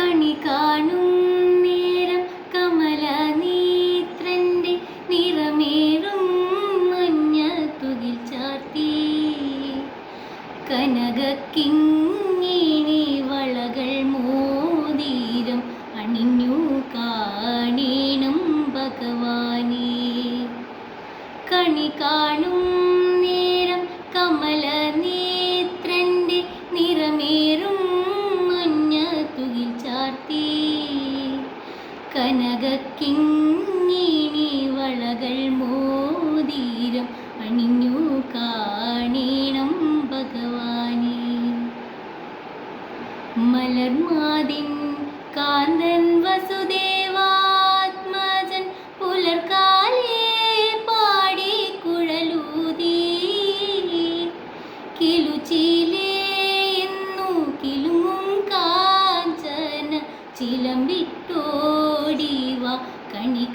കണി കാണും നേരം കമലനേത്രന്റെ നിറമേറും മഞ്ഞത്തുകിൽ ചാർത്തി കനകക്കിങ്ങിണി വളകൾ മോതിരം അണിഞ്ഞു കാണേണം ഭഗവാനേ. കണി കാണും നേരം കമലനേത്രന്റെ നിറമേറും മഞ്ഞത്തുകിൽ ചാർത്തി കനകക്കിങ്ങിണി വളകൾ മോതിരം അണിഞ്ഞു കാണേണം ഭഗവാനേ. മലർമാതിൻ കാന്തൻ വസുദേവാത്മജൻ പുലർക്കാലേ പാടി കുഴലൂതി കിലുചീലേ എന്നു കിലുങ്ങും കാഞ്ചന ചിലമ്പിട്ടോടിവ കണി